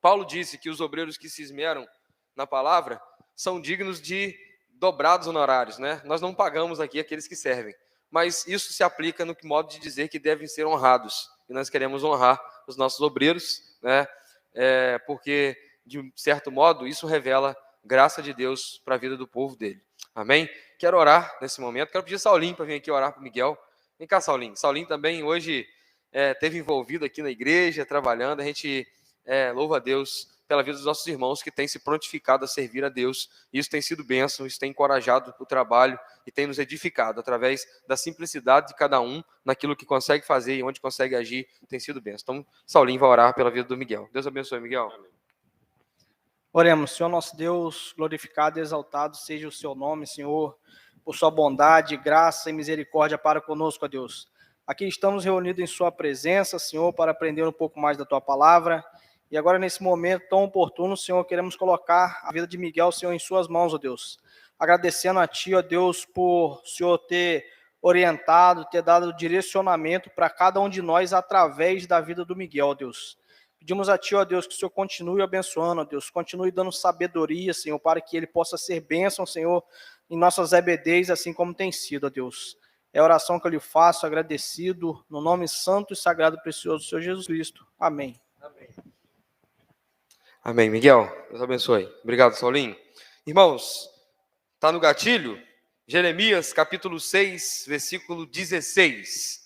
Paulo disse que os obreiros que se esmeram na palavra são dignos de dobrados honorários, né? Nós não pagamos aqui aqueles que servem, mas isso se aplica no modo de dizer que devem ser honrados, e nós queremos honrar os nossos obreiros, né? Porque, de um certo modo, isso revela graça de Deus para a vida do povo dele. Amém? Quero orar nesse momento, quero pedir Saulinho para vir aqui orar para o Miguel. Vem cá, Saulinho. Saulinho também hoje esteve envolvido aqui na igreja, trabalhando. A gente louva a Deus pela vida dos nossos irmãos que têm se prontificado a servir a Deus. Isso tem sido bênção, isso tem encorajado o trabalho e tem nos edificado através da simplicidade de cada um naquilo que consegue fazer e onde consegue agir. Tem sido bênção. Então, Saulinho vai orar pela vida do Miguel. Deus abençoe, Miguel. Amém. Oremos. Senhor nosso Deus, glorificado e exaltado seja o seu nome, Senhor, por sua bondade, graça e misericórdia para conosco, ó Deus. Aqui estamos reunidos em sua presença, Senhor, para aprender um pouco mais da tua palavra. E agora, nesse momento tão oportuno, Senhor, queremos colocar a vida de Miguel, Senhor, em suas mãos, ó Deus. Agradecendo a Ti, ó Deus, por o Senhor ter orientado, ter dado direcionamento para cada um de nós através da vida do Miguel, ó Deus. Pedimos a Ti, ó Deus, que o Senhor continue abençoando, ó Deus, continue dando sabedoria, Senhor, para que Ele possa ser bênção, Senhor, em nossas EBDs, assim como tem sido, ó Deus. É a oração que eu lhe faço, agradecido, no nome santo e sagrado e precioso do Senhor Jesus Cristo. Amém. Amém. Amém, Miguel. Deus abençoe. Obrigado, Saulinho. Irmãos, está no gatilho? Jeremias, capítulo 6, versículo 16.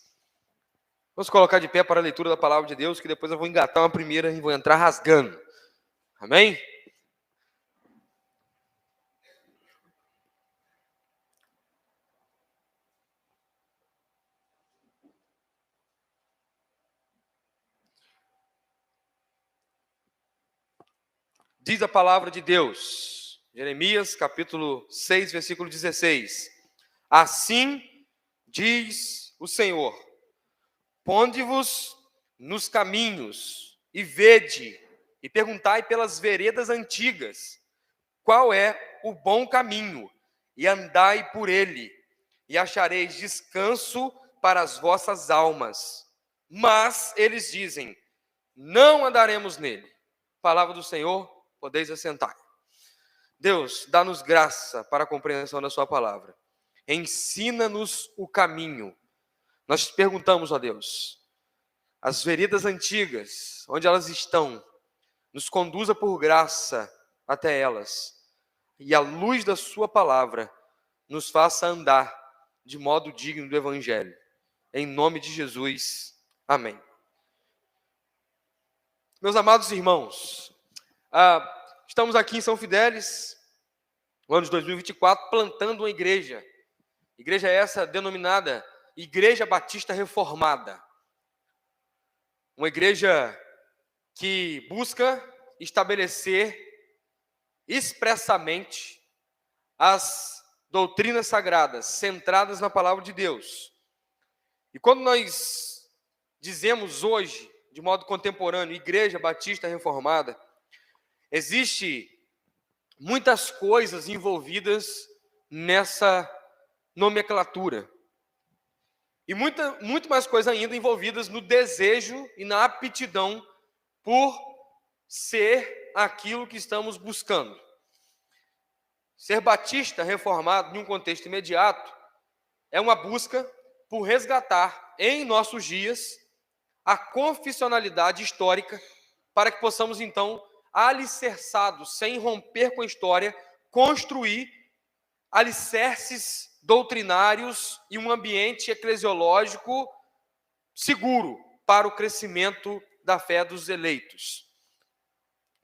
Vamos colocar de pé para a leitura da palavra de Deus, que depois eu vou engatar uma primeira e vou entrar rasgando. Amém? Diz a palavra de Deus, Jeremias, capítulo 6, versículo 16. Assim diz o Senhor: ponde-vos nos caminhos e vede, e perguntai pelas veredas antigas, qual é o bom caminho, e andai por ele, e achareis descanso para as vossas almas. Mas eles dizem: não andaremos nele. Palavra do Senhor, podeis assentar. Deus, dá-nos graça para a compreensão da sua palavra. Ensina-nos o caminho. Nós te perguntamos, ó Deus, as veredas antigas, onde elas estão, nos conduza por graça até elas. E a luz da sua palavra nos faça andar de modo digno do Evangelho. Em nome de Jesus. Amém. Meus amados irmãos, estamos aqui em São Fidélis, no ano de 2024, plantando uma igreja. Igreja essa denominada Igreja Batista Reformada. Uma igreja que busca estabelecer expressamente as doutrinas sagradas, centradas na palavra de Deus. E quando nós dizemos hoje, de modo contemporâneo, Igreja Batista Reformada, existe muitas coisas envolvidas nessa nomenclatura. E muito mais coisas ainda envolvidas no desejo e na aptidão por ser aquilo que estamos buscando. Ser batista reformado, em um contexto imediato, é uma busca por resgatar em nossos dias a confessionalidade histórica para que possamos, então, alicerçados, sem romper com a história, construir alicerces doutrinários e um ambiente eclesiológico seguro para o crescimento da fé dos eleitos.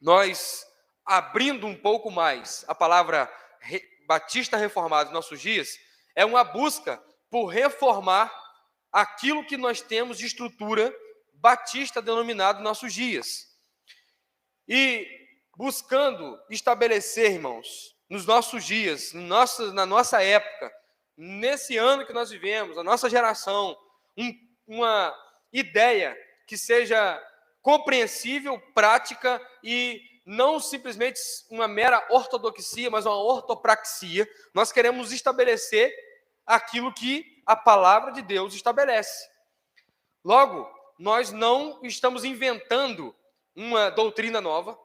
Nós, abrindo um pouco mais a palavra batista reformado em nossos dias, é uma busca por reformar aquilo que nós temos de estrutura batista denominado em nossos dias. E buscando estabelecer, irmãos, nos nossos dias, na nossa época, nesse ano que nós vivemos, a nossa geração, uma ideia que seja compreensível, prática e não simplesmente uma mera ortodoxia, mas uma ortopraxia. Nós queremos estabelecer aquilo que a palavra de Deus estabelece. Logo, nós não estamos inventando uma doutrina nova,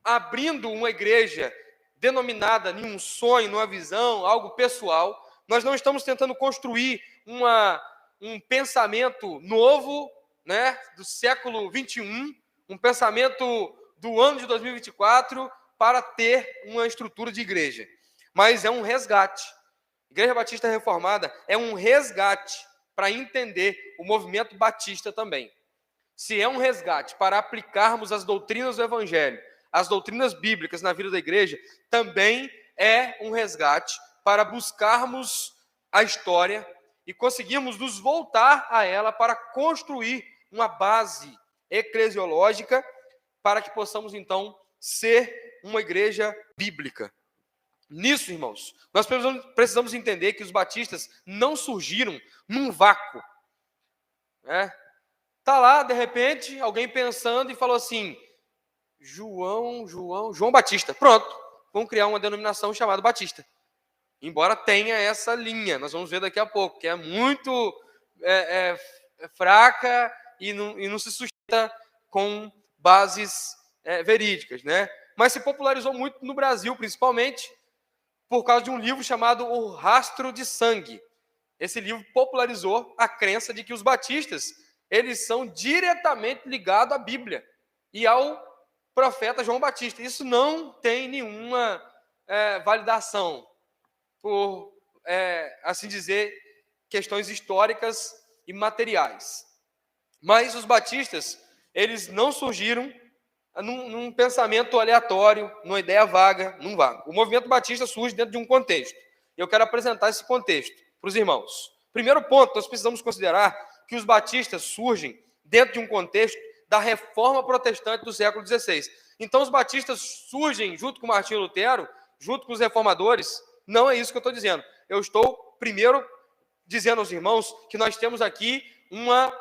abrindo uma igreja denominada em um sonho, numa visão, algo pessoal. Nós não estamos tentando construir um pensamento novo, né, do século 21, um pensamento do ano de 2024 para ter uma estrutura de igreja. Mas é um resgate. Igreja Batista Reformada é um resgate para entender o movimento batista também. Se é um resgate para aplicarmos as doutrinas do Evangelho, as doutrinas bíblicas na vida da igreja, também é um resgate para buscarmos a história e conseguirmos nos voltar a ela para construir uma base eclesiológica para que possamos, então, ser uma igreja bíblica. Nisso, irmãos, nós precisamos entender que os batistas não surgiram num vácuo. Está lá, de repente, alguém pensando e falou assim, João Batista. Pronto, vamos criar uma denominação chamada Batista. Embora tenha essa linha, nós vamos ver daqui a pouco, que é muito fraca e não se sustenta com bases verídicas, né? Mas se popularizou muito no Brasil, principalmente, por causa de um livro chamado O Rastro de Sangue. Esse livro popularizou a crença de que os batistas, eles são diretamente ligados à Bíblia e ao profeta João Batista. Isso não tem nenhuma validação por, assim dizer, questões históricas e materiais. Mas os batistas, eles não surgiram num pensamento aleatório, numa ideia vaga, num vago. O movimento batista surge dentro de um contexto. E eu quero apresentar esse contexto para os irmãos. Primeiro ponto, nós precisamos considerar que os batistas surgem dentro de um contexto da reforma protestante do século XVI. Então, os batistas surgem junto com Martinho Lutero, junto com os reformadores. Não é isso que eu estou dizendo. Eu estou, primeiro, dizendo aos irmãos que nós temos aqui uma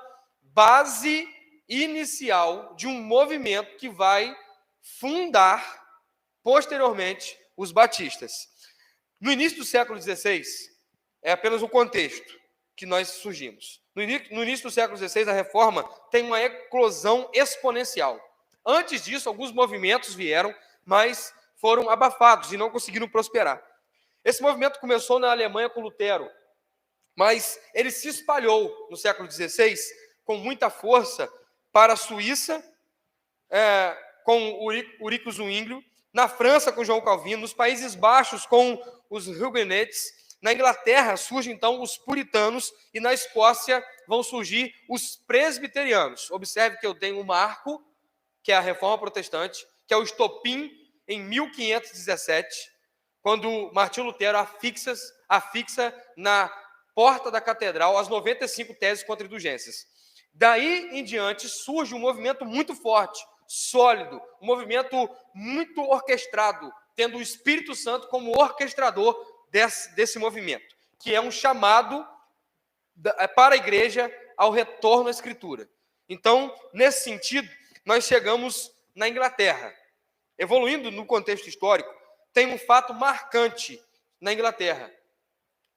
base inicial de um movimento que vai fundar, posteriormente, os batistas. No início do século XVI, é apenas um contexto que nós surgimos. No início do século XVI, a reforma tem uma eclosão exponencial. Antes disso, alguns movimentos vieram, mas foram abafados e não conseguiram prosperar. Esse movimento começou na Alemanha com Lutero, mas ele se espalhou no século XVI com muita força para a Suíça, com Ulrico Zwinglio, na França com João Calvino, nos Países Baixos com os Huguenots, na Inglaterra surgem então os puritanos e na Escócia vão surgir os presbiterianos. Observe que eu tenho um marco, que é a Reforma Protestante, que é o estopim em 1517, quando Martinho Lutero afixa na porta da catedral as 95 teses contra indulgências. Daí em diante surge um movimento muito forte, sólido, um movimento muito orquestrado, tendo o Espírito Santo como orquestrador desse movimento, que é um chamado para a igreja ao retorno à Escritura. Então, nesse sentido, nós chegamos na Inglaterra. Evoluindo no contexto histórico, tem um fato marcante na Inglaterra,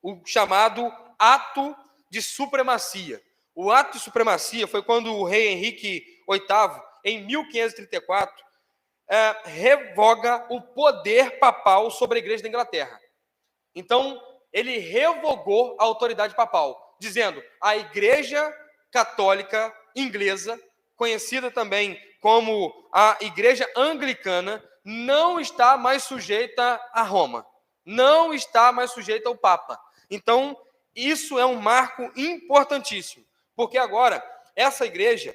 o chamado Ato de Supremacia. O ato de supremacia foi quando o rei Henrique VIII, em 1534, revoga o poder papal sobre a igreja da Inglaterra. Então, ele revogou a autoridade papal, dizendo a igreja católica inglesa, conhecida também como a igreja anglicana, não está mais sujeita a Roma, não está mais sujeita ao Papa. Então, isso é um marco importantíssimo. Porque agora, essa igreja,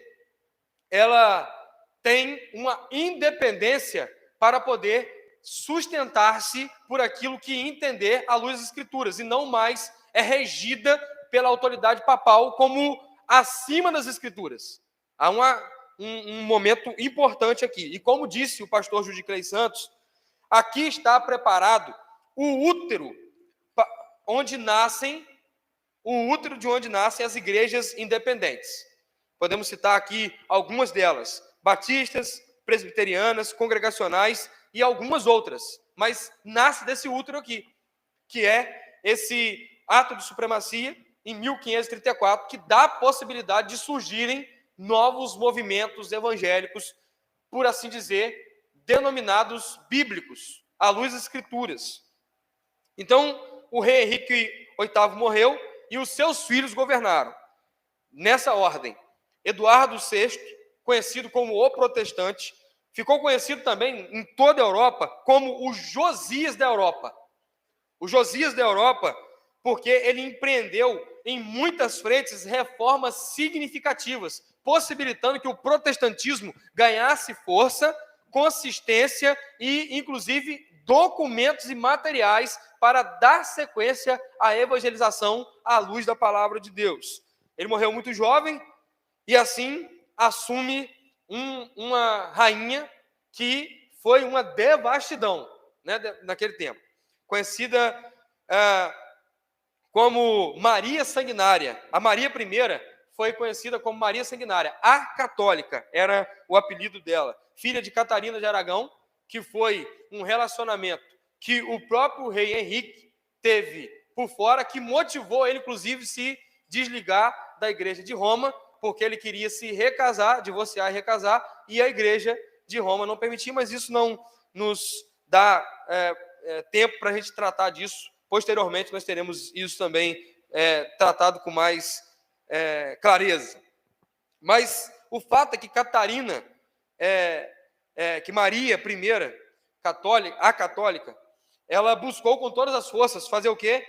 ela tem uma independência para poder sustentar-se por aquilo que entender à luz das Escrituras, e não mais é regida pela autoridade papal como acima das Escrituras. Há um momento importante aqui. E como disse o pastor Judiclei Santos, aqui está preparado o útero de onde nascem as igrejas independentes. Podemos citar aqui algumas delas: batistas, presbiterianas, congregacionais e algumas outras. Mas nasce desse útero aqui, que é esse ato de supremacia em 1534, que dá a possibilidade de surgirem novos movimentos evangélicos, por assim dizer, denominados bíblicos, à luz das Escrituras. Então, o rei Henrique VIII morreu e os seus filhos governaram. Nessa ordem, Eduardo VI, conhecido como o Protestante, ficou conhecido também em toda a Europa como o Josias da Europa. O Josias da Europa, porque ele empreendeu em muitas frentes reformas significativas, possibilitando que o protestantismo ganhasse força, consistência e, inclusive, documentos e materiais para dar sequência à evangelização à luz da palavra de Deus. Ele morreu muito jovem e, assim, assume uma rainha que foi uma devastidão, né, naquele tempo, conhecida como Maria Sanguinária. A Maria I foi conhecida como Maria Sanguinária. A Católica era o apelido dela. Filha de Catarina de Aragão, que foi um relacionamento que o próprio rei Henrique teve por fora, que motivou ele, inclusive, se desligar da igreja de Roma, porque ele queria se recasar, divorciar e recasar, e a igreja de Roma não permitia, mas isso não nos dá tempo para a gente tratar disso. Posteriormente, nós teremos isso também tratado com mais clareza. Mas o fato é que Catarina, que Maria I, a católica, ela buscou com todas as forças fazer o quê?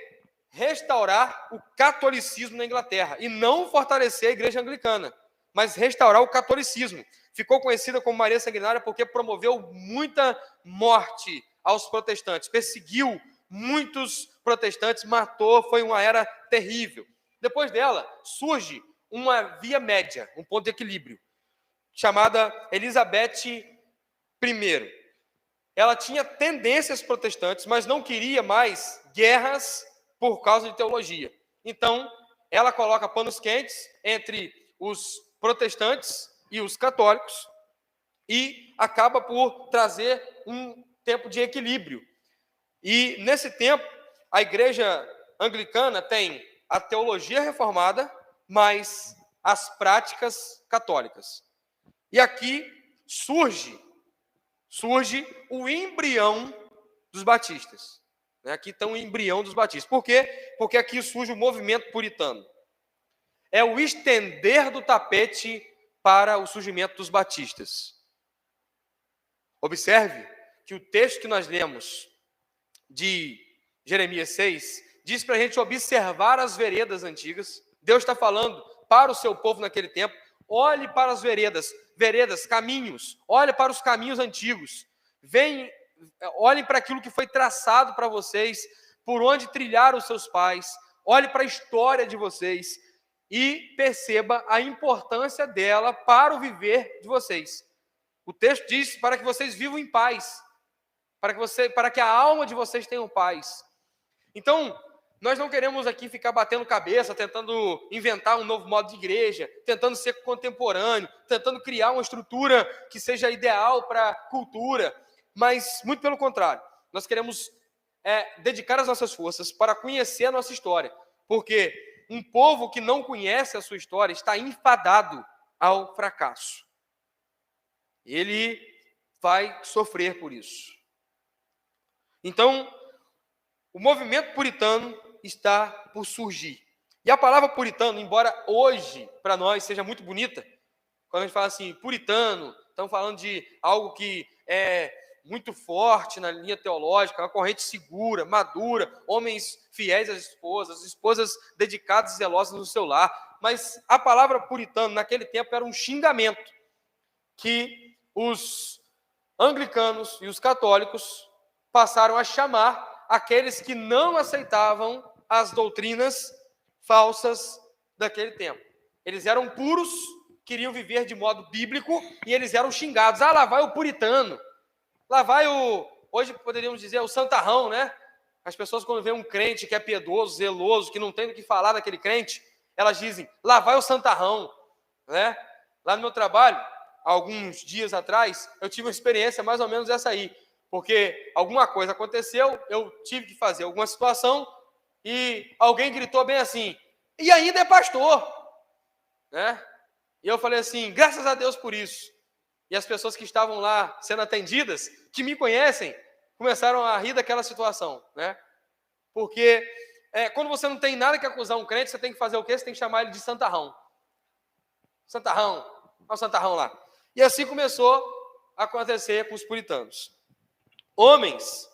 Restaurar o catolicismo na Inglaterra, e não fortalecer a igreja anglicana, mas restaurar o catolicismo. Ficou conhecida como Maria Sanguinária porque promoveu muita morte aos protestantes, perseguiu muitos protestantes, matou, foi uma era terrível. Depois dela, surge uma via média, um ponto de equilíbrio, chamada Elizabeth I. Ela tinha tendências protestantes, mas não queria mais guerras por causa de teologia. Então, ela coloca panos quentes entre os protestantes e os católicos e acaba por trazer um tempo de equilíbrio. E, nesse tempo, a igreja anglicana tem a teologia reformada, mas as práticas católicas. E aqui surge o embrião dos batistas. Aqui está o embrião dos batistas. Por quê? Porque aqui surge o movimento puritano. É o estender do tapete para o surgimento dos batistas. Observe que o texto que nós lemos de Jeremias 6 diz para a gente observar as veredas antigas. Deus está falando para o seu povo naquele tempo: olhe para as veredas, caminhos, olhe para os caminhos antigos, olhem para aquilo que foi traçado para vocês, por onde trilharam os seus pais, olhe para a história de vocês e perceba a importância dela para o viver de vocês. O texto diz para que vocês vivam em paz, para que a alma de vocês tenha paz. Então, nós não queremos aqui ficar batendo cabeça, tentando inventar um novo modo de igreja, tentando ser contemporâneo, tentando criar uma estrutura que seja ideal para a cultura, mas, muito pelo contrário, nós queremos dedicar as nossas forças para conhecer a nossa história, porque um povo que não conhece a sua história está enfadado ao fracasso. Ele vai sofrer por isso. Então, o movimento puritano está por surgir. E a palavra puritano, embora hoje para nós seja muito bonita, quando a gente fala assim, puritano, estamos falando de algo que é muito forte na linha teológica, uma corrente segura, madura, homens fiéis às esposas dedicadas e zelosas no seu lar. Mas a palavra puritano naquele tempo era um xingamento que os anglicanos e os católicos passaram a chamar aqueles que não aceitavam as doutrinas falsas daquele tempo. Eles eram puros, queriam viver de modo bíblico e eles eram xingados. Lá vai o puritano, lá vai hoje poderíamos dizer, o santarrão, né? As pessoas, quando veem um crente que é piedoso, zeloso, que não tem o que falar daquele crente, elas dizem, lá vai o santarrão, né? Lá no meu trabalho, alguns dias atrás, eu tive uma experiência mais ou menos essa aí, porque alguma coisa aconteceu, eu tive que fazer alguma situação e alguém gritou bem assim, e ainda é pastor, né? E eu falei assim, graças a Deus por isso. E as pessoas que estavam lá sendo atendidas, que me conhecem, começaram a rir daquela situação, né? Porque quando você não tem nada que acusar um crente, você tem que fazer o quê? Você tem que chamar ele de santarrão. Santarrão, olha o santarrão lá. E assim começou a acontecer com os puritanos. Homens,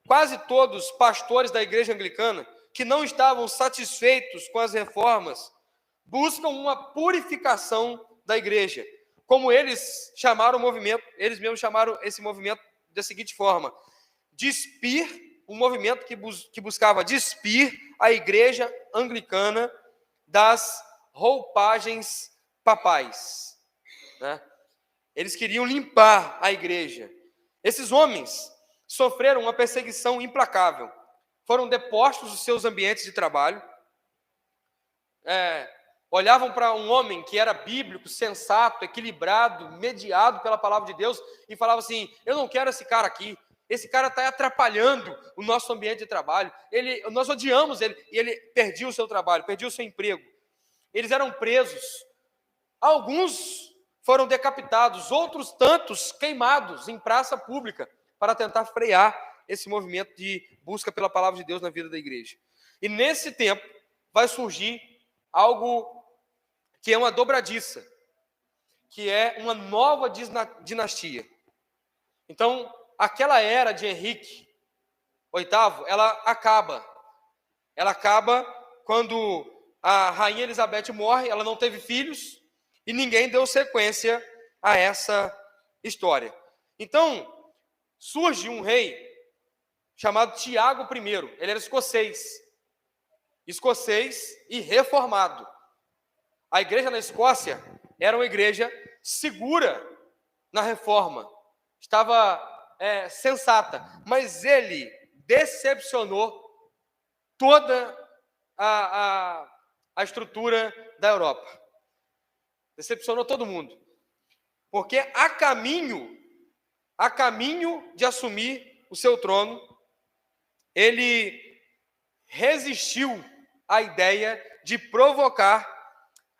quase todos pastores da igreja anglicana, que não estavam satisfeitos com as reformas, buscam uma purificação da igreja. Como eles chamaram o movimento, eles mesmos chamaram esse movimento da seguinte forma: despir, um movimento que buscava despir a igreja anglicana das roupagens papais, né? Eles queriam limpar a igreja. Esses homens sofreram uma perseguição implacável. Foram depostos dos seus ambientes de trabalho. Olhavam para um homem que era bíblico, sensato, equilibrado, mediado pela palavra de Deus e falavam assim: eu não quero esse cara aqui. Esse cara está atrapalhando o nosso ambiente de trabalho. Nós odiamos ele. E ele perdia o seu trabalho, perdia o seu emprego. Eles eram presos. Alguns foram decapitados, outros tantos queimados em praça pública para tentar frear esse movimento de busca pela palavra de Deus na vida da igreja. E nesse tempo vai surgir algo que é uma dobradiça, que é uma nova dinastia. Então, aquela era de Henrique VIII, ela acaba. Ela acaba quando a rainha Elizabeth morre, ela não teve filhos, e ninguém deu sequência a essa história. Então, surge um rei chamado Tiago I. Ele era escocês e reformado. A igreja na Escócia era uma igreja segura na reforma, estava sensata, mas ele decepcionou toda a estrutura da Europa. Decepcionou todo mundo. Porque a caminho de assumir o seu trono, ele resistiu à ideia de provocar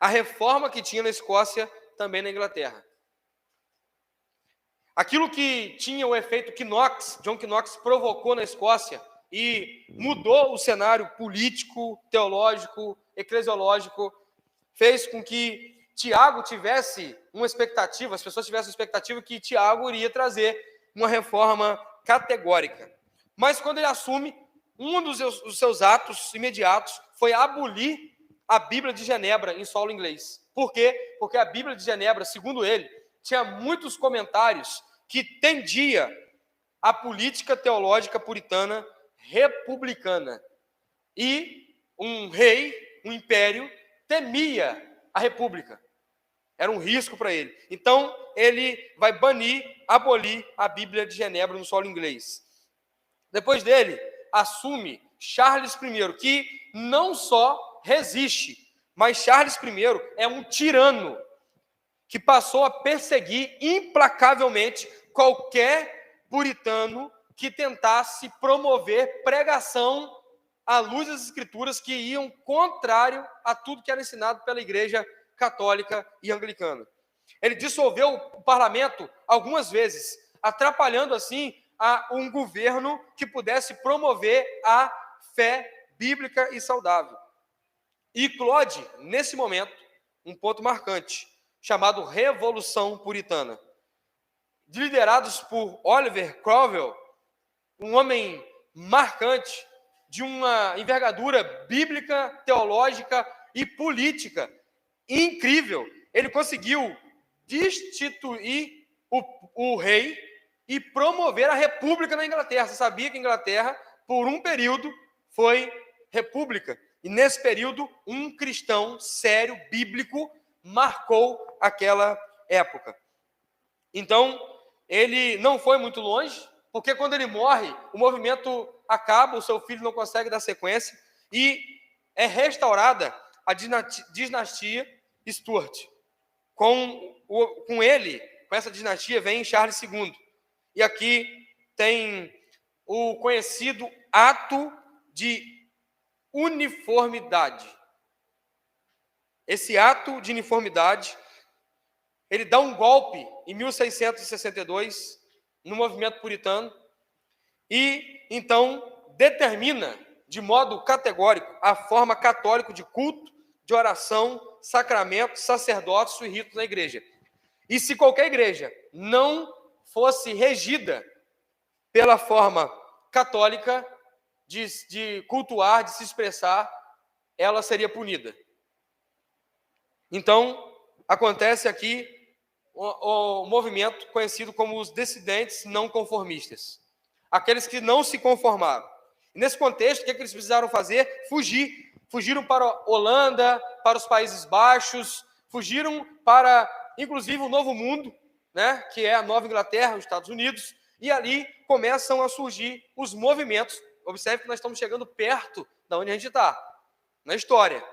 a reforma que tinha na Escócia, também na Inglaterra. Aquilo que tinha o efeito John Knox provocou na Escócia e mudou o cenário político, teológico, eclesiológico, fez com que Tiago tivesse uma expectativa, as pessoas tivessem uma expectativa que Tiago iria trazer uma reforma categórica. Mas quando ele assume, um dos seus atos imediatos foi abolir a Bíblia de Genebra em solo inglês. Por quê? Porque a Bíblia de Genebra, segundo ele, tinha muitos comentários que tendia a política teológica puritana republicana. E um rei, um império, temia a república. Era um risco para ele. Então, ele vai abolir a Bíblia de Genebra no solo inglês. Depois dele, assume Charles I, que não só resiste, mas Charles I é um tirano que passou a perseguir implacavelmente qualquer puritano que tentasse promover pregação à luz das Escrituras que iam contrário a tudo que era ensinado pela Igreja Católica e Anglicana. Ele dissolveu o parlamento algumas vezes, atrapalhando assim um governo que pudesse promover a fé bíblica e saudável. E eclode, nesse momento, um ponto marcante, chamado Revolução Puritana. Liderados por Oliver Cromwell, um homem marcante, de uma envergadura bíblica, teológica e política incrível. Ele conseguiu destituir o rei e promover a república na Inglaterra. Você sabia que a Inglaterra, por um período, foi república. E nesse período, um cristão sério, bíblico, marcou aquela época. Então, ele não foi muito longe, porque quando ele morre, o movimento acaba, o seu filho não consegue dar sequência, e é restaurada a dinastia Stuart. Com essa dinastia, vem Charles II. E aqui tem o conhecido ato de uniformidade. Esse ato de uniformidade ele dá um golpe em 1662 no movimento puritano e, então, determina de modo categórico a forma católica de culto, de oração, sacramentos, sacerdócios e ritos na igreja. E se qualquer igreja não fosse regida pela forma católica de cultuar, de se expressar, ela seria punida. Então, acontece aqui o movimento conhecido como os dissidentes não conformistas. Aqueles que não se conformaram. E nesse contexto, o que eles precisaram fazer? Fugir. Fugiram para a Holanda, para os Países Baixos, fugiram para, inclusive, o Novo Mundo, né, que é a Nova Inglaterra, os Estados Unidos, e ali começam a surgir os movimentos. Observe que nós estamos chegando perto de onde a gente está, na história.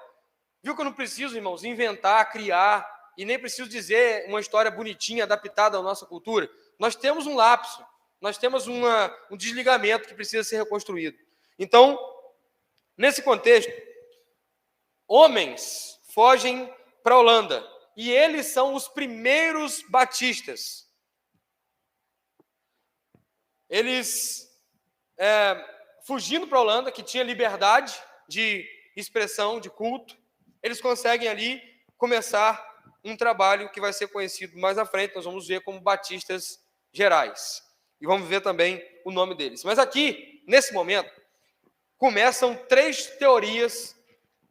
Viu que eu não preciso, irmãos, inventar, criar, e nem preciso dizer uma história bonitinha, adaptada à nossa cultura. Nós temos um lapso, nós temos um desligamento que precisa ser reconstruído. Então, nesse contexto, homens fogem para a Holanda, e eles são os primeiros batistas. Eles, fugindo para a Holanda, que tinha liberdade de expressão, de culto, eles conseguem ali começar um trabalho que vai ser conhecido mais à frente, nós vamos ver como batistas gerais. E vamos ver também o nome deles. Mas aqui, nesse momento, começam 3 teorias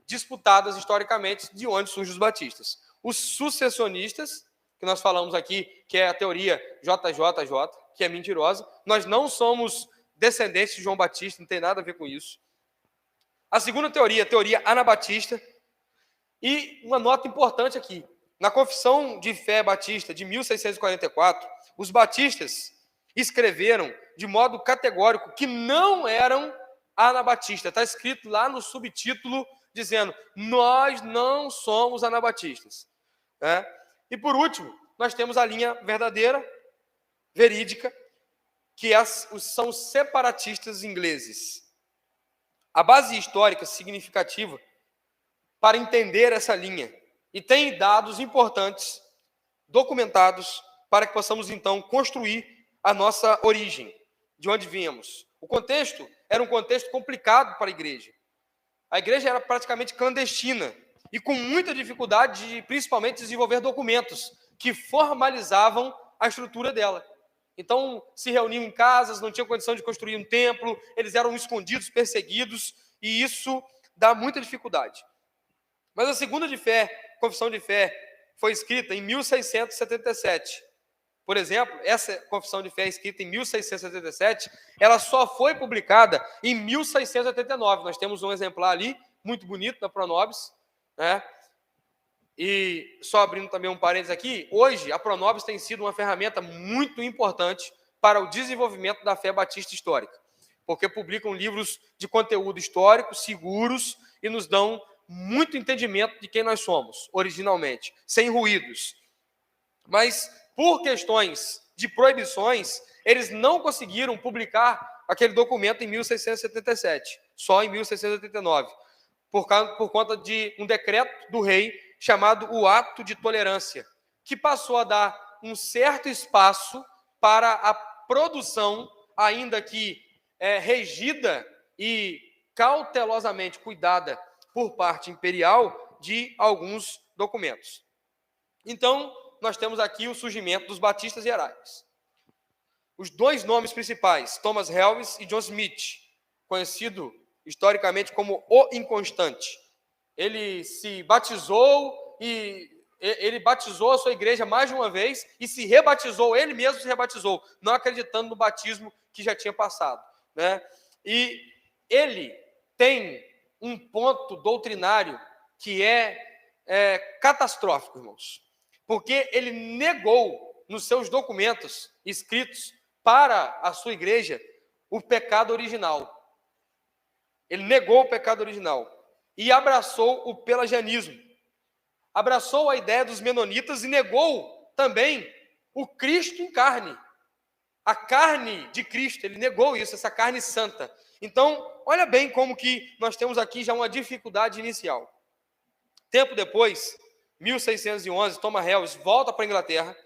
disputadas historicamente de onde surgem os batistas. Os sucessionistas, que nós falamos aqui, que é a teoria JJJ, que é mentirosa. Nós não somos descendentes de João Batista, não tem nada a ver com isso. A segunda teoria, a teoria anabatista. E uma nota importante aqui. Na Confissão de Fé Batista de 1644, os batistas escreveram de modo categórico que não eram anabatistas. Está escrito lá no subtítulo dizendo: nós não somos anabatistas. E por último, nós temos a linha verdadeira, verídica, que são os separatistas ingleses. A base histórica significativa para entender essa linha, e tem dados importantes, documentados, para que possamos, então, construir a nossa origem, de onde viemos. O contexto era um contexto complicado para a igreja. A igreja era praticamente clandestina, e com muita dificuldade de, principalmente, desenvolver documentos que formalizavam a estrutura dela. Então, se reuniam em casas, não tinham condição de construir um templo, eles eram escondidos, perseguidos, e isso dá muita dificuldade. Mas a segunda confissão de fé, foi escrita em 1677. Por exemplo, essa confissão de fé escrita em 1677, ela só foi publicada em 1689. Nós temos um exemplar ali, muito bonito, na Pronobis, né? E só abrindo também um parênteses aqui, hoje a Pronobis tem sido uma ferramenta muito importante para o desenvolvimento da fé batista histórica, porque publicam livros de conteúdo histórico, seguros, e nos dão muito entendimento de quem nós somos, originalmente, sem ruídos. Mas, por questões de proibições, eles não conseguiram publicar aquele documento em 1677, só em 1689, por conta de um decreto do rei chamado o Ato de Tolerância, que passou a dar um certo espaço para a produção, ainda que regida e cautelosamente cuidada por parte imperial, de alguns documentos. Então, nós temos aqui o surgimento dos batistas gerais. Os 2 nomes principais, Thomas Helwys e John Smith, conhecido historicamente como o Inconstante. Ele se batizou e ele batizou a sua igreja mais de uma vez e se rebatizou, ele mesmo se rebatizou, não acreditando no batismo que já tinha passado, né? E ele tem um ponto doutrinário que é catastrófico, irmãos, porque ele negou nos seus documentos escritos para a sua igreja o pecado original. Ele negou o pecado original e abraçou o pelagianismo. Abraçou a ideia dos menonitas e negou também o Cristo em carne. A carne de Cristo, ele negou isso, essa carne santa. Então, olha bem como que nós temos aqui já uma dificuldade inicial. Tempo depois, 1611, Thomas Harris volta para a Inglaterra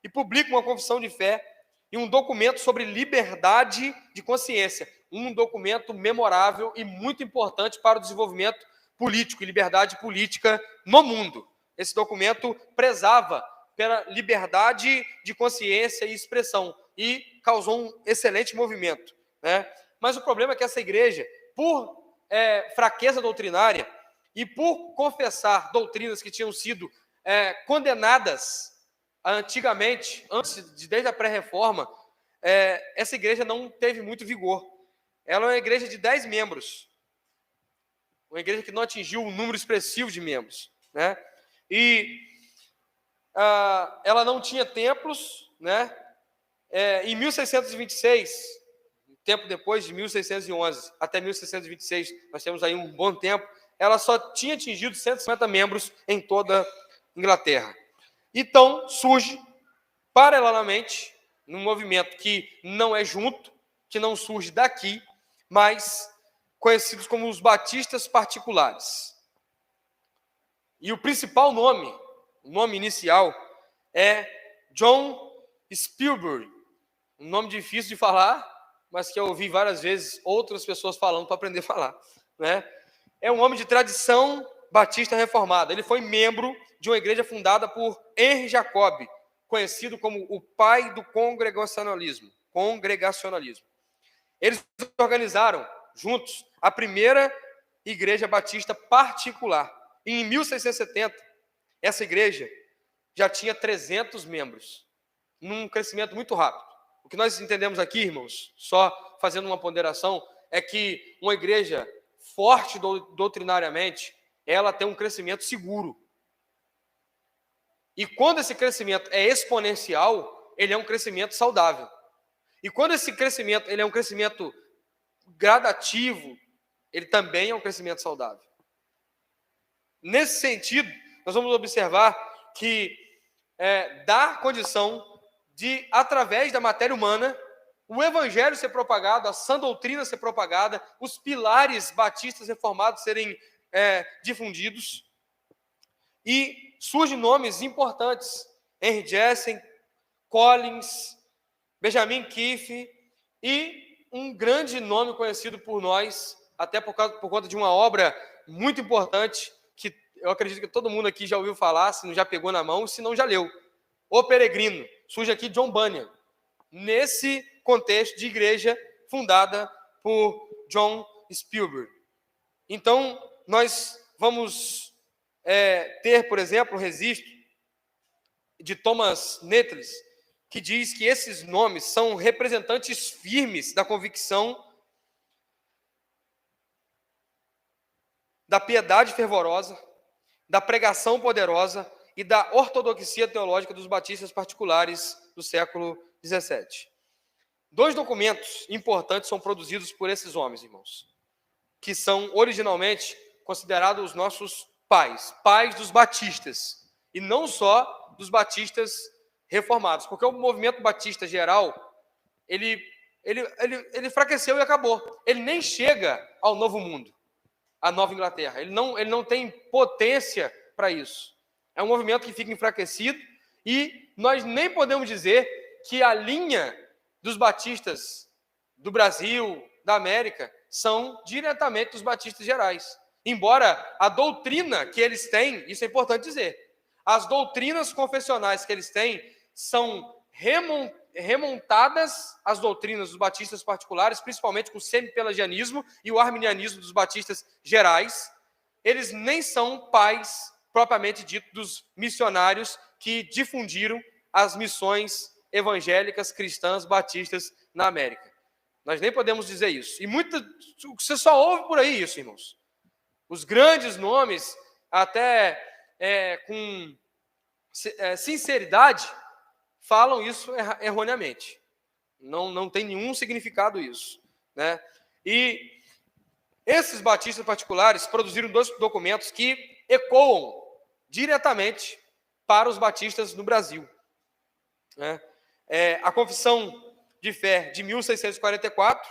e publica uma confissão de fé e um documento sobre liberdade de consciência, um documento memorável e muito importante para o desenvolvimento político e liberdade política no mundo. Esse documento prezava pela liberdade de consciência e expressão e causou um excelente movimento, né? Mas o problema é que essa igreja, por fraqueza doutrinária e por confessar doutrinas que tinham sido condenadas antigamente, desde a pré-reforma, essa igreja não teve muito vigor. Ela é uma igreja de 10 membros, uma igreja que não atingiu um número expressivo de membros, né? E ela não tinha templos, né? Em 1626, tempo depois de 1611 até 1626, nós temos aí um bom tempo, ela só tinha atingido 150 membros em toda a Inglaterra. Então, surge, paralelamente, num movimento que não é junto, que não surge daqui, mas conhecidos como os batistas particulares. E o principal nome, o nome inicial, é John Spilsbury, um nome difícil de falar, mas que eu ouvi várias vezes outras pessoas falando para aprender a falar, né? É um homem de tradição batista reformada. Ele foi membro de uma igreja fundada por Henry Jacob, conhecido como o pai do congregacionalismo. Eles organizaram juntos a primeira igreja batista particular. E em 1670, essa igreja já tinha 300 membros, num crescimento muito rápido. O que nós entendemos aqui, irmãos, só fazendo uma ponderação, é que uma igreja forte doutrinariamente, ela tem um crescimento seguro. E quando esse crescimento é exponencial, ele é um crescimento saudável. E quando esse crescimento ele é um crescimento gradativo, ele também é um crescimento saudável. Nesse sentido, nós vamos observar que dá condição de, através da matéria humana, o evangelho ser propagado, a sã doutrina ser propagada, os pilares batistas reformados serem difundidos, e surgem nomes importantes, Henry Jessen, Collins, Benjamin Keith, e um grande nome conhecido por nós, até por conta de uma obra muito importante, que eu acredito que todo mundo aqui já ouviu falar, se não já pegou na mão, se não já leu. O Peregrino. Surge aqui John Bunyan, nesse contexto de igreja fundada por John Spilsbury. Então, nós vamos ter, por exemplo, o registro de Thomas Nettles, que diz que esses nomes são representantes firmes da convicção, da piedade fervorosa, da pregação poderosa e da ortodoxia teológica dos batistas particulares do século XVII. 2 documentos importantes são produzidos por esses homens, irmãos, que são originalmente considerados os nossos pais dos batistas, e não só dos batistas reformados, porque o movimento batista geral, ele enfraqueceu e acabou. Ele nem chega ao Novo Mundo, à Nova Inglaterra. Ele não tem potência para isso. É um movimento que fica enfraquecido e nós nem podemos dizer que a linha dos batistas do Brasil, da América, são diretamente dos batistas gerais. Embora a doutrina que eles têm, isso é importante dizer, as doutrinas confessionais que eles têm são remontadas às doutrinas dos batistas particulares, principalmente com o semi-pelagianismo e o arminianismo dos batistas gerais. Eles nem são pais, propriamente dito, dos missionários que difundiram as missões evangélicas cristãs batistas na América. Nós nem podemos dizer isso. E você só ouve por aí isso, irmãos. Os grandes nomes, até com sinceridade, falam isso erroneamente. Não tem nenhum significado isso, né? E esses batistas particulares produziram 2 documentos que ecoam diretamente para os batistas no Brasil, né? A Confissão de Fé de 1644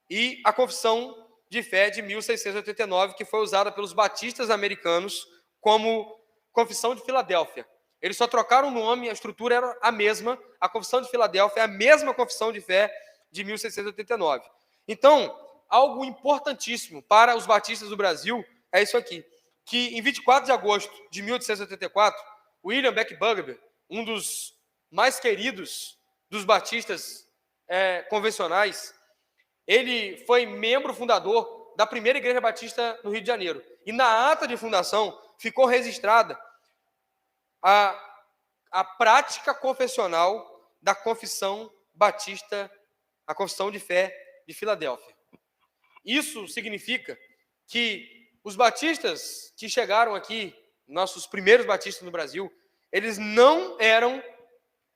e a Confissão de Fé de 1689, que foi usada pelos batistas americanos como Confissão de Filadélfia. Eles só trocaram o nome, a estrutura era a mesma. A Confissão de Filadélfia é a mesma Confissão de Fé de 1689. Então, algo importantíssimo para os batistas do Brasil é isso aqui, que em 24 de agosto de 1884, William Beck Bugbear, um dos mais queridos dos batistas convencionais, ele foi membro fundador da primeira igreja batista no Rio de Janeiro. E na ata de fundação ficou registrada a prática confessional da Confissão Batista, a Confissão de Fé de Filadélfia. Isso significa que os batistas que chegaram aqui, nossos primeiros batistas no Brasil, eles não eram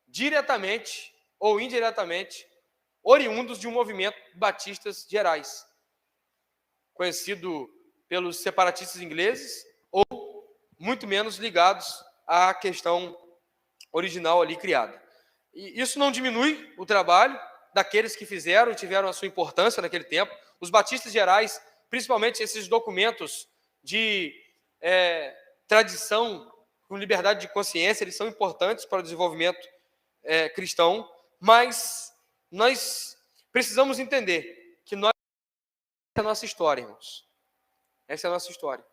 diretamente ou indiretamente oriundos de um movimento batistas gerais, conhecido pelos separatistas ingleses, ou muito menos ligados à questão original ali criada. E isso não diminui o trabalho daqueles que fizeram e tiveram a sua importância naquele tempo. Os batistas gerais, principalmente esses documentos de tradição com liberdade de consciência, eles são importantes para o desenvolvimento cristão, mas nós precisamos entender que essa é a nossa história, irmãos. Essa é a nossa história.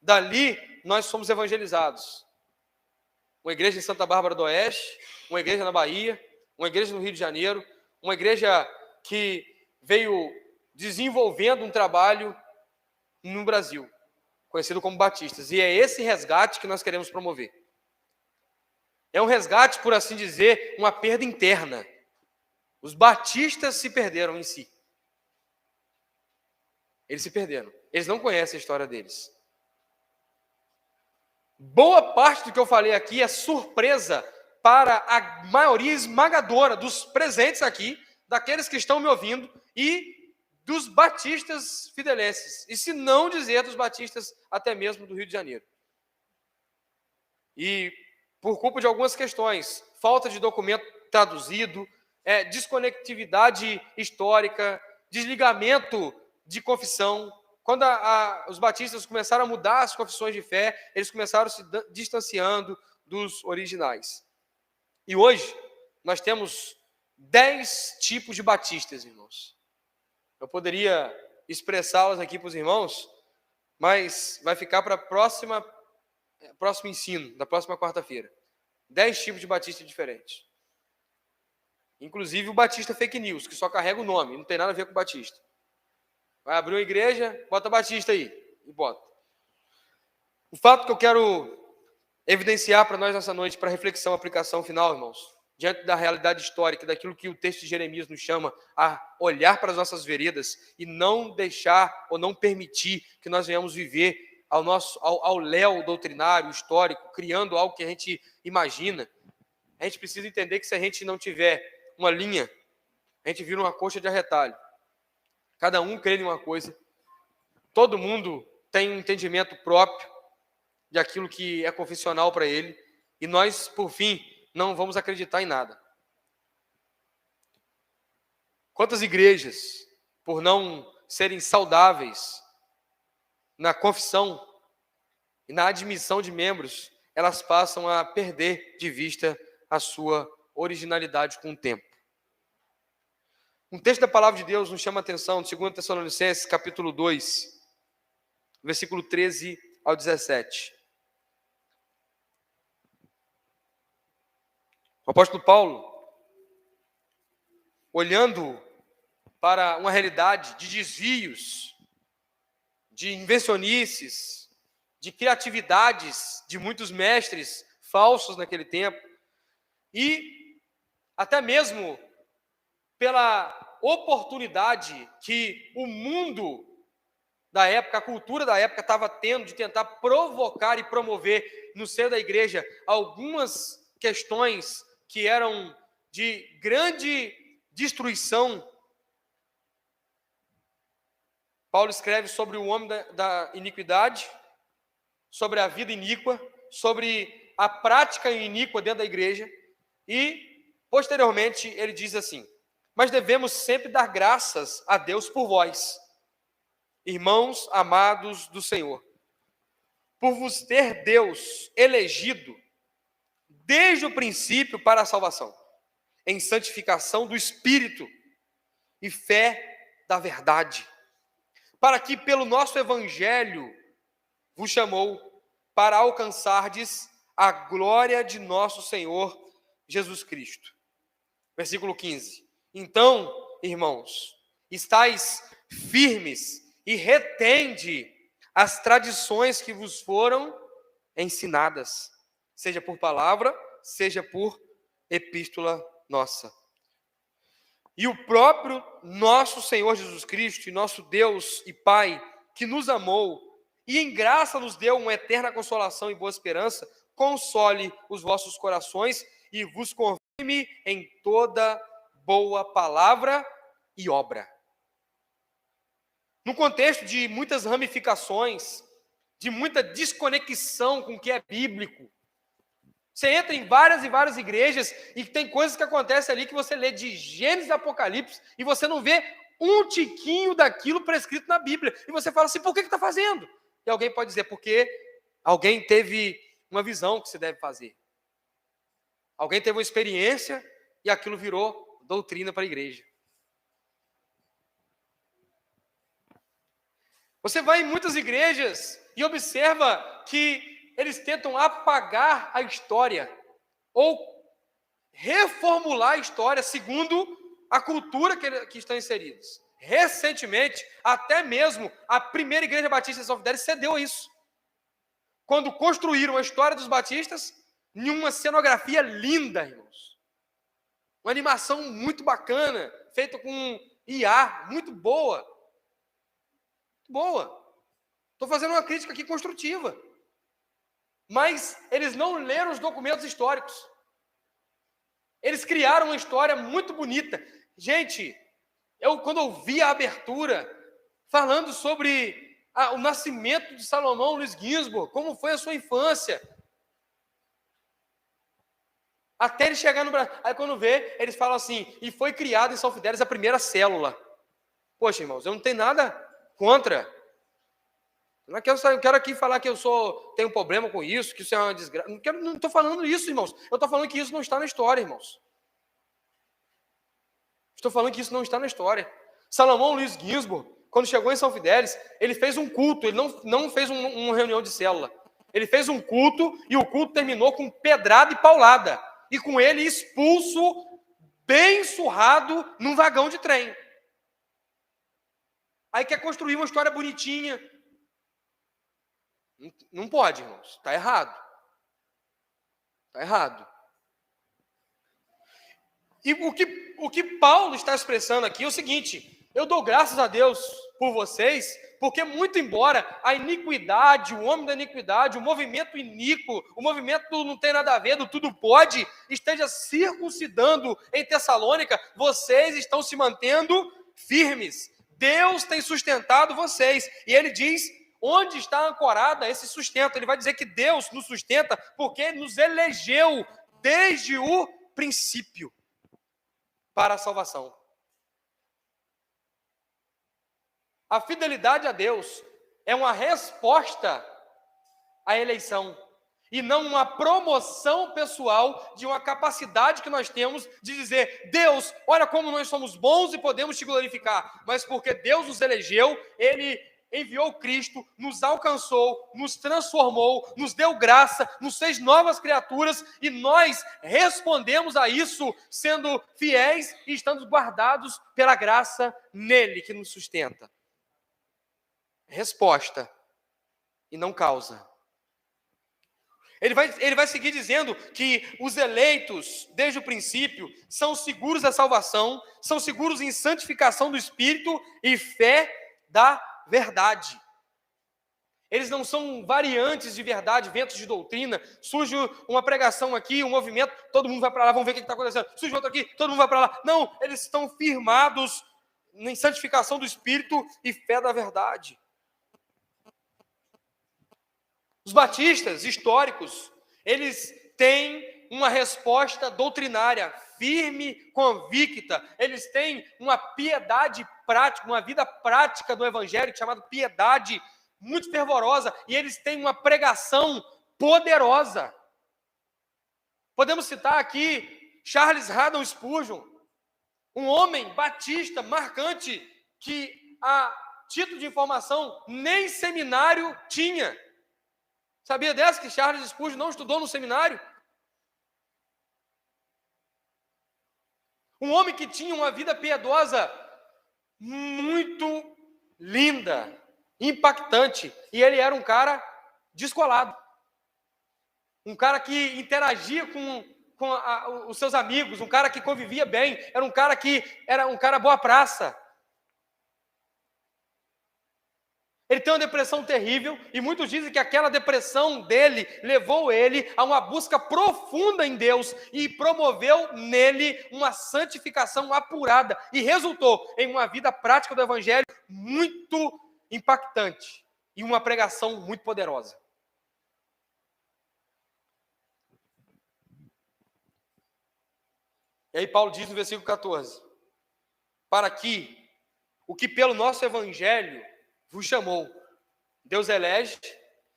Dali, nós somos evangelizados. Uma igreja em Santa Bárbara do Oeste, uma igreja na Bahia, uma igreja no Rio de Janeiro, uma igreja que veio desenvolvendo um trabalho no Brasil, conhecido como batistas. E é esse resgate que nós queremos promover. É um resgate, por assim dizer, uma perda interna. Os batistas se perderam em si. Eles se perderam. Eles não conhecem a história deles. Boa parte do que eu falei aqui é surpresa para a maioria esmagadora dos presentes aqui, daqueles que estão me ouvindo e dos batistas fidelenses, e se não dizer dos batistas até mesmo do Rio de Janeiro. E por culpa de algumas questões, falta de documento traduzido, desconectividade histórica, desligamento de confissão. Quando os batistas começaram a mudar as confissões de fé, eles começaram se distanciando dos originais. E hoje, nós temos 10 tipos de batistas, irmãos. Eu poderia expressá-las aqui para os irmãos, mas vai ficar para próximo ensino, da próxima quarta-feira. 10 tipos de batista diferentes. Inclusive o batista fake news, que só carrega o nome, não tem nada a ver com batista. Vai abrir uma igreja, bota batista aí, e bota. O fato que eu quero evidenciar para nós nessa noite, para reflexão, aplicação final, irmãos, diante da realidade histórica, daquilo que o texto de Jeremias nos chama a olhar para as nossas veredas e não deixar ou não permitir que nós venhamos viver ao léu doutrinário, histórico, criando algo que a gente imagina. A gente precisa entender que se a gente não tiver uma linha, a gente vira uma coxa de arretalho. Cada um crê em uma coisa. Todo mundo tem um entendimento próprio de aquilo que é confessional para ele. E nós, por fim, não vamos acreditar em nada. Quantas igrejas, por não serem saudáveis na confissão e na admissão de membros, elas passam a perder de vista a sua originalidade com o tempo. Um texto da palavra de Deus nos chama a atenção, de 2 Tessalonicenses, capítulo 2, versículo 13 ao 17. O apóstolo Paulo, olhando para uma realidade de desvios, de invencionices, de criatividades de muitos mestres falsos naquele tempo, e até mesmo pela oportunidade que o mundo da época, a cultura da época estava tendo de tentar provocar e promover no seio da igreja algumas questões que eram de grande destruição. Paulo escreve sobre o homem da iniquidade, sobre a vida iníqua, sobre a prática iníqua dentro da igreja, e posteriormente ele diz assim: mas devemos sempre dar graças a Deus por vós, irmãos amados do Senhor, por vos ter Deus elegido desde o princípio para a salvação, em santificação do Espírito e fé da verdade, para que pelo nosso Evangelho vos chamou para alcançardes a glória de nosso Senhor Jesus Cristo. Versículo 15. Então, irmãos, estais firmes e retende as tradições que vos foram ensinadas, seja por palavra, seja por epístola nossa. E o próprio nosso Senhor Jesus Cristo, e nosso Deus e Pai, que nos amou e em graça nos deu uma eterna consolação e boa esperança, console os vossos corações e vos confirme em toda boa palavra e obra. No contexto de muitas ramificações, de muita desconexão com o que é bíblico, você entra em várias e várias igrejas e tem coisas que acontecem ali que você lê de Gênesis e Apocalipse e você não vê um tiquinho daquilo prescrito na Bíblia. E você fala assim, por que está fazendo? E alguém pode dizer, porque alguém teve uma visão que se deve fazer. Alguém teve uma experiência e aquilo virou doutrina para a igreja. Você vai em muitas igrejas e observa que eles tentam apagar a história ou reformular a história segundo a cultura que estão inseridos. Recentemente, até mesmo a primeira igreja batista de São Fidélis cedeu a isso. Quando construíram a história dos batistas, em uma cenografia linda, irmãos. Uma animação muito bacana, feita com IA, muito boa. Muito boa. Estou fazendo uma crítica aqui construtiva. Mas eles não leram os documentos históricos. Eles criaram uma história muito bonita. Gente, quando eu vi a abertura, falando sobre o nascimento de Salomão Luiz Ginsburg, como foi a sua infância, até ele chegar no Brasil. Aí quando vê, eles falam assim, e foi criada em São Fidélis a primeira célula. Poxa, irmãos, eu não tenho nada contra. Eu quero aqui falar que tenho um problema com isso, que isso é uma desgraça. Não estou falando isso, irmãos. Eu estou falando que isso não está na história, irmãos. Estou falando que isso não está na história. Salomão Luiz Ginsburg, quando chegou em São Fidélis, ele fez um culto, ele não fez uma reunião de célula. Ele fez um culto e o culto terminou com pedrada e paulada. E com ele expulso, bem surrado, num vagão de trem. Aí quer construir uma história bonitinha. Não pode, irmãos. Está errado. Está errado. E o que Paulo está expressando aqui é o seguinte: eu dou graças a Deus por vocês, porque muito embora a iniquidade, o homem da iniquidade, o movimento iníquo, o movimento do não tem nada a ver, do tudo pode, esteja circuncidando em Tessalônica, vocês estão se mantendo firmes. Deus tem sustentado vocês. E ele diz onde está ancorada esse sustento. Ele vai dizer que Deus nos sustenta porque nos elegeu desde o princípio para a salvação. A fidelidade a Deus é uma resposta à eleição e não uma promoção pessoal de uma capacidade que nós temos de dizer, Deus, olha como nós somos bons e podemos te glorificar. Mas porque Deus nos elegeu, Ele enviou Cristo, nos alcançou, nos transformou, nos deu graça, nos fez novas criaturas e nós respondemos a isso sendo fiéis e estando guardados pela graça nele que nos sustenta. Resposta e não causa. Ele vai seguir dizendo que os eleitos, desde o princípio, são seguros da salvação, são seguros em santificação do Espírito e fé da verdade. Eles não são variantes de verdade, ventos de doutrina. Surge uma pregação aqui, um movimento, todo mundo vai para lá, vamos ver o que está acontecendo. Surge outro aqui, todo mundo vai para lá. Não, eles estão firmados em santificação do Espírito e fé da verdade. Os batistas históricos, eles têm uma resposta doutrinária, firme, convicta. Eles têm uma piedade prática, uma vida prática do Evangelho, chamada piedade muito fervorosa, e eles têm uma pregação poderosa. Podemos citar aqui Charles Haddon Spurgeon, um homem batista marcante que, a título de informação, nem seminário tinha. Sabia dessa que Charles Spurgeon não estudou no seminário? Um homem que tinha uma vida piedosa muito linda, impactante, e ele era um cara descolado. Um cara que interagia com os seus amigos, um cara que convivia bem, era um cara boa praça. Ele tem uma depressão terrível, e muitos dizem que aquela depressão dele levou ele a uma busca profunda em Deus e promoveu nele uma santificação apurada e resultou em uma vida prática do Evangelho muito impactante e uma pregação muito poderosa. E aí Paulo diz no versículo 14, para que o que pelo nosso Evangelho vos chamou, Deus elege.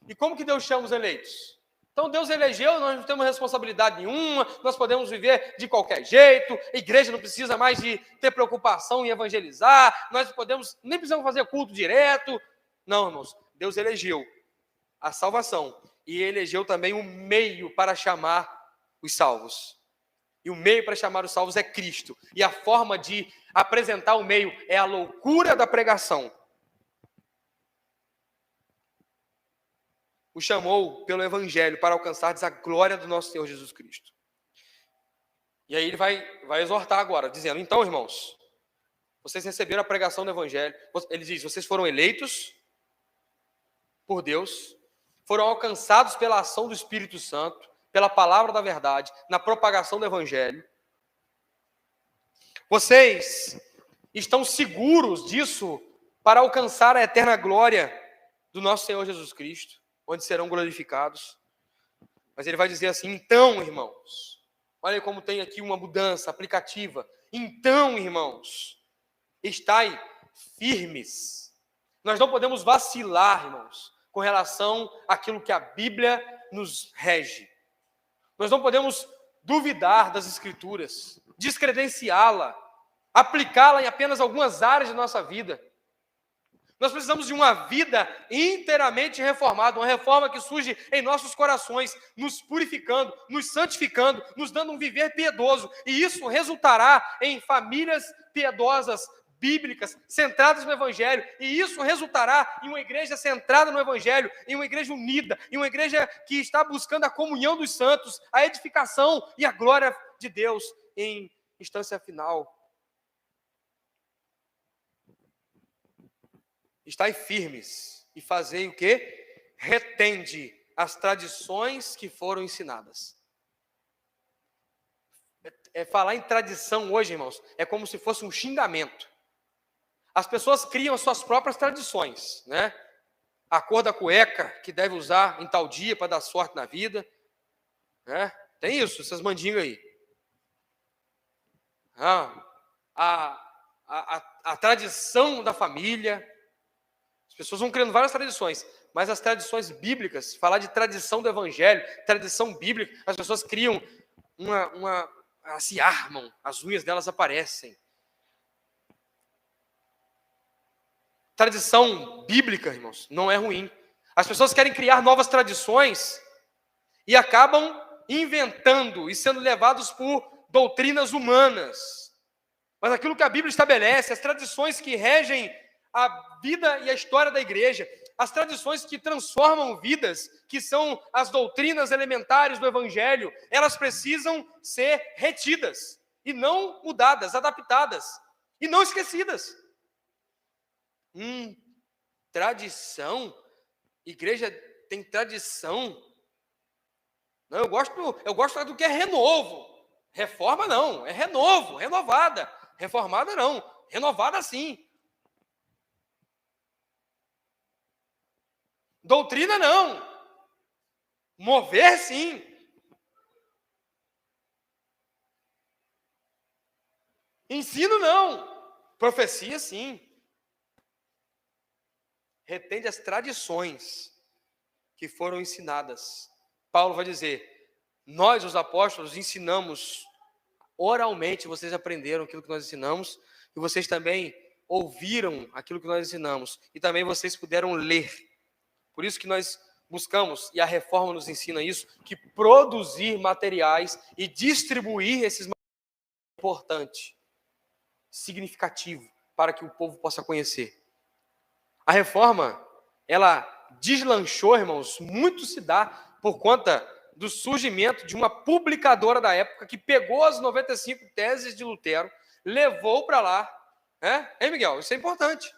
E como que Deus chama os eleitos? Então Deus elegeu, nós não temos responsabilidade nenhuma, nós podemos viver de qualquer jeito, a igreja não precisa mais de ter preocupação em evangelizar, nem precisamos fazer culto direto. Não, irmãos, Deus elegeu a salvação e elegeu também um meio para chamar os salvos. E o meio para chamar os salvos é Cristo. E a forma de apresentar o meio é a loucura da pregação. O chamou pelo Evangelho para alcançardes a glória do nosso Senhor Jesus Cristo. E aí ele vai exortar agora, dizendo, então, irmãos, vocês receberam a pregação do Evangelho. Ele diz, vocês foram eleitos por Deus, foram alcançados pela ação do Espírito Santo, pela palavra da verdade, na propagação do Evangelho. Vocês estão seguros disso para alcançar a eterna glória do nosso Senhor Jesus Cristo, onde serão glorificados. Mas ele vai dizer assim, então, irmãos, olha como tem aqui uma mudança aplicativa. Então, irmãos, estai firmes. Nós não podemos vacilar, irmãos, com relação àquilo que a Bíblia nos rege. Nós não podemos duvidar das Escrituras, descredenciá-la, aplicá-la em apenas algumas áreas da nossa vida. Nós precisamos de uma vida inteiramente reformada, uma reforma que surge em nossos corações, nos purificando, nos santificando, nos dando um viver piedoso. E isso resultará em famílias piedosas, bíblicas, centradas no Evangelho. E isso resultará em uma igreja centrada no Evangelho, em uma igreja unida, em uma igreja que está buscando a comunhão dos santos, a edificação e a glória de Deus em instância final. Estai firmes e fazei o quê? Retende as tradições que foram ensinadas. Falar em tradição hoje, irmãos, é como se fosse um xingamento. As pessoas criam as suas próprias tradições, né? A cor da cueca que deve usar em tal dia para dar sorte na vida, né? Tem isso, essas mandingas aí. A tradição da família. As pessoas vão criando várias tradições, mas as tradições bíblicas, falar de tradição do Evangelho, tradição bíblica, as pessoas criam elas se armam, as unhas delas aparecem. Tradição bíblica, irmãos, não é ruim. As pessoas querem criar novas tradições e acabam inventando e sendo levados por doutrinas humanas. Mas aquilo que a Bíblia estabelece, as tradições que regem a vida e a história da igreja, as tradições que transformam vidas, que são as doutrinas elementares do Evangelho, elas precisam ser retidas, e não mudadas, adaptadas, e não esquecidas. Tradição? Igreja tem tradição? Não, eu gosto do que é renovo. Reforma não, é renovo, renovada. Reformada não, renovada sim. Doutrina não. Mover sim. Ensino não. Profecia sim. retende as tradições que foram ensinadas. Paulo vai dizer, nós, os apóstolos, ensinamos oralmente, vocês aprenderam aquilo que nós ensinamos, e vocês também ouviram aquilo que nós ensinamos, e também vocês puderam ler. Por isso que nós buscamos, e a reforma nos ensina isso, que produzir materiais e distribuir esses materiais é importante, significativo, para que o povo possa conhecer. A reforma, ela deslanchou, irmãos, muito se dá por conta do surgimento de uma publicadora da época que pegou as 95 teses de Lutero, levou para lá, né? Hein, Miguel? Isso é importante.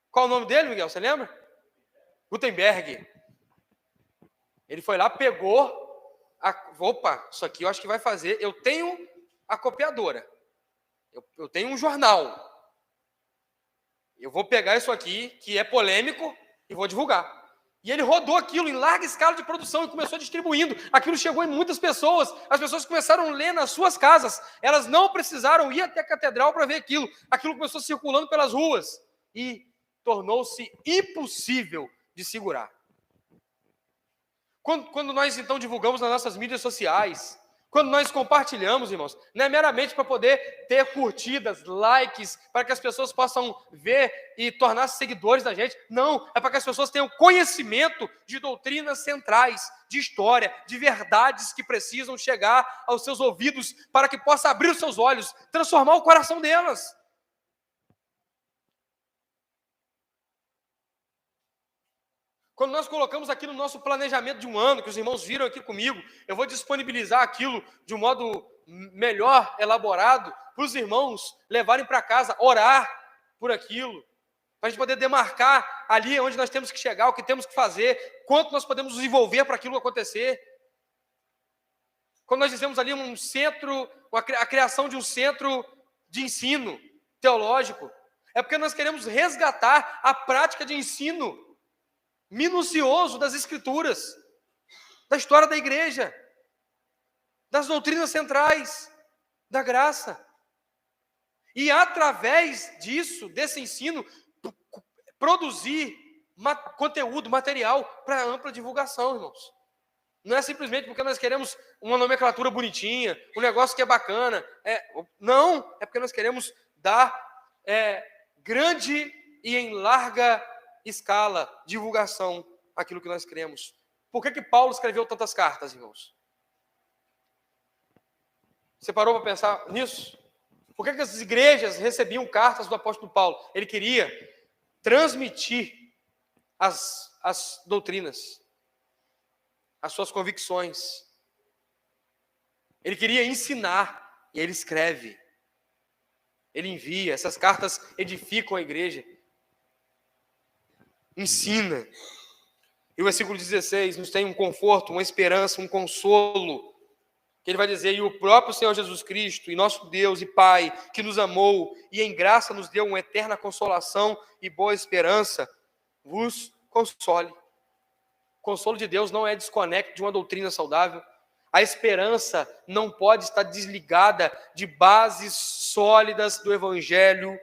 Qual o nome dele, Miguel? Você lembra? Gutenberg. Ele foi lá, pegou, opa, isso aqui eu acho que vai fazer, eu tenho a copiadora, eu tenho um jornal, eu vou pegar isso aqui, que é polêmico, e vou divulgar. E ele rodou aquilo em larga escala de produção e começou distribuindo. Aquilo chegou em muitas pessoas. As pessoas começaram a ler nas suas casas. Elas não precisaram ir até a catedral para ver aquilo. Aquilo começou circulando pelas ruas. E tornou-se impossível de segurar. Quando nós, então, divulgamos nas nossas mídias sociais, quando nós compartilhamos, irmãos, não é meramente para poder ter curtidas, likes, para que as pessoas possam ver e tornar-se seguidores da gente. Não, é para que as pessoas tenham conhecimento de doutrinas centrais, de história, de verdades que precisam chegar aos seus ouvidos para que possa abrir os seus olhos, transformar o coração delas. Quando nós colocamos aqui no nosso planejamento de um ano, que os irmãos viram aqui comigo, eu vou disponibilizar aquilo de um modo melhor elaborado, para os irmãos levarem para casa, orar por aquilo, para a gente poder demarcar ali onde nós temos que chegar, o que temos que fazer, quanto nós podemos nos envolver para aquilo acontecer. Quando nós dizemos ali um centro, a criação de um centro de ensino teológico, é porque nós queremos resgatar a prática de ensino minucioso das Escrituras, da história da igreja, das doutrinas centrais, da graça. E através disso, desse ensino, produzir conteúdo, material para ampla divulgação, irmãos. Não é simplesmente porque nós queremos uma nomenclatura bonitinha, um negócio que é bacana. Não, é porque nós queremos dar grande e em larga escala, divulgação, aquilo que nós cremos. Por que Paulo escreveu tantas cartas, irmãos? Você parou para pensar nisso? Por que as igrejas recebiam cartas do apóstolo Paulo? Ele queria transmitir as doutrinas, as suas convicções. Ele queria ensinar, e ele escreve. Ele envia, essas cartas edificam a igreja. Ensina. E o versículo 16 nos tem um conforto, uma esperança, um consolo, que ele vai dizer, e o próprio Senhor Jesus Cristo, e nosso Deus e Pai, que nos amou, e em graça nos deu uma eterna consolação e boa esperança, vos console. O consolo de Deus não é desconecto de uma doutrina saudável. A esperança não pode estar desligada de bases sólidas do Evangelho.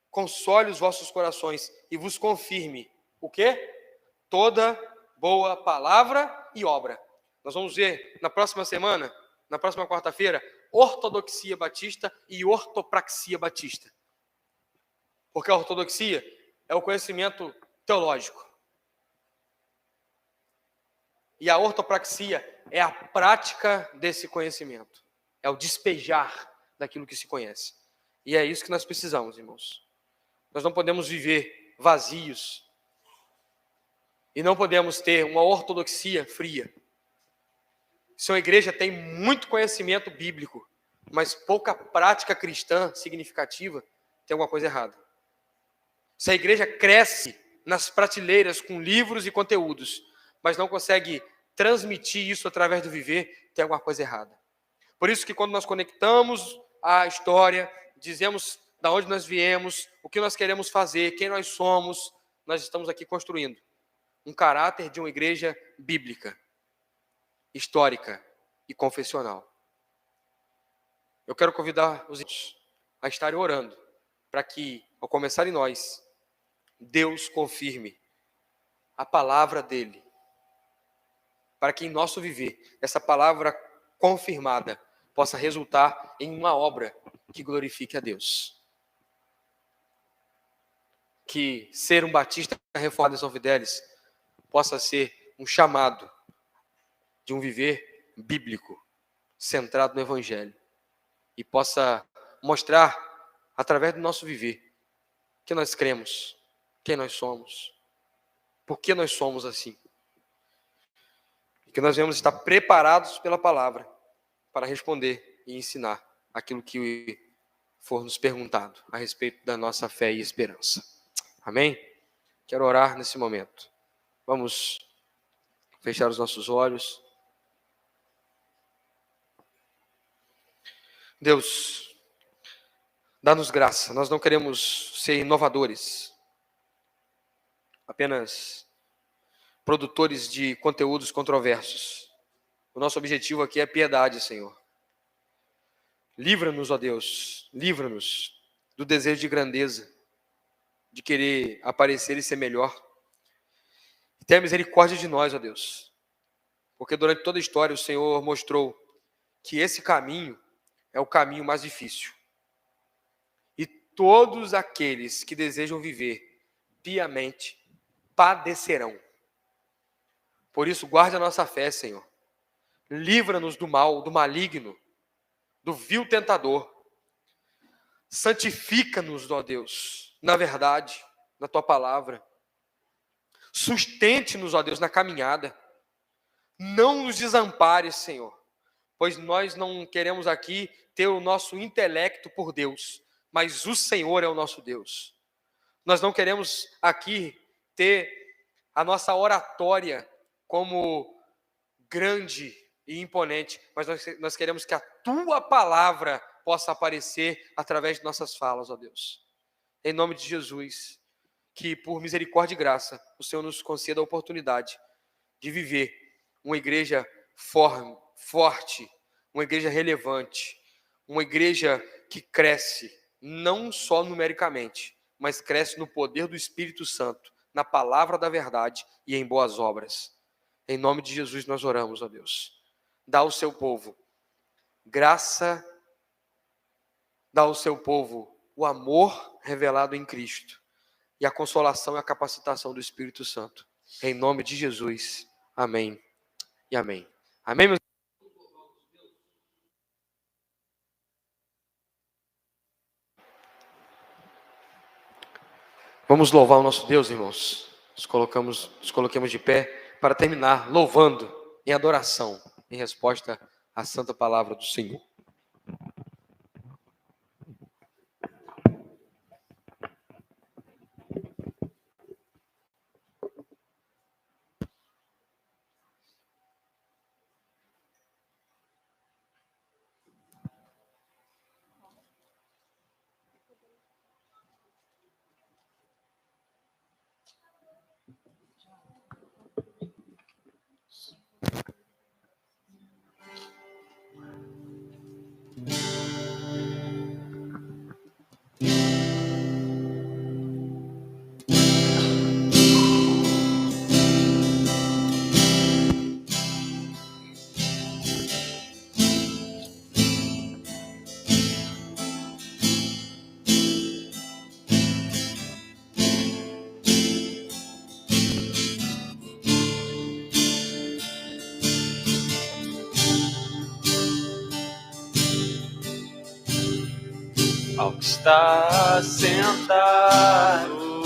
Console os vossos corações e vos confirme o quê? Toda boa palavra e obra. Nós vamos ver na próxima semana, na próxima quarta-feira, ortodoxia batista e ortopraxia batista. Porque a ortodoxia é o conhecimento teológico. E a ortopraxia é a prática desse conhecimento. É o despejar daquilo que se conhece. E é isso que nós precisamos, irmãos. Nós não podemos viver vazios. E não podemos ter uma ortodoxia fria. Se uma igreja tem muito conhecimento bíblico, mas pouca prática cristã significativa, tem alguma coisa errada. Se a igreja cresce nas prateleiras com livros e conteúdos, mas não consegue transmitir isso através do viver, tem alguma coisa errada. Por isso que quando nós conectamos a história, dizemos da onde nós viemos, o que nós queremos fazer, quem nós somos, nós estamos aqui construindo um caráter de uma igreja bíblica, histórica e confessional. Eu quero convidar os irmãos a estarem orando para que, ao começar em nós, Deus confirme a palavra dele, para que em nosso viver, essa palavra confirmada possa resultar em uma obra que glorifique a Deus. Que ser um batista reformado em São Fidélis possa ser um chamado de um viver bíblico, centrado no Evangelho, e possa mostrar, através do nosso viver, que nós cremos, quem nós somos, por que nós somos assim. E que nós devemos estar preparados pela palavra para responder e ensinar aquilo que for nos perguntado a respeito da nossa fé e esperança. Amém? Quero orar nesse momento. Vamos fechar os nossos olhos. Deus, dá-nos graça. Nós não queremos ser inovadores, apenas produtores de conteúdos controversos. O nosso objetivo aqui é piedade, Senhor. Livra-nos, ó Deus, livra-nos do desejo de grandeza, de querer aparecer e ser melhor. Tenha misericórdia de nós, ó Deus, porque durante toda a história o Senhor mostrou que esse caminho é o caminho mais difícil. E todos aqueles que desejam viver piamente padecerão. Por isso, guarde a nossa fé, Senhor. Livra-nos do mal, do maligno, do vil tentador. Santifica-nos, ó Deus, na verdade, na Tua palavra. Sustente-nos, ó Deus, na caminhada. Não nos desampare, Senhor, pois nós não queremos aqui ter o nosso intelecto por Deus, mas o Senhor é o nosso Deus. Nós não queremos aqui ter a nossa oratória como grande e imponente, mas nós queremos que a Tua palavra possa aparecer através de nossas falas, ó Deus. Em nome de Jesus, que por misericórdia e graça, o Senhor nos conceda a oportunidade de viver uma igreja forte, uma igreja relevante, uma igreja que cresce, não só numericamente, mas cresce no poder do Espírito Santo, na palavra da verdade e em boas obras. Em nome de Jesus nós oramos, ó Deus. Dá ao seu povo graça, dá ao seu povo o amor revelado em Cristo e a consolação e a capacitação do Espírito Santo. Em nome de Jesus. Amém e amém. Amém, meus irmãos? Vamos louvar o nosso Deus, irmãos. Nos coloquemos de pé para terminar louvando em adoração, em resposta à santa palavra do Senhor. Ao que está sentado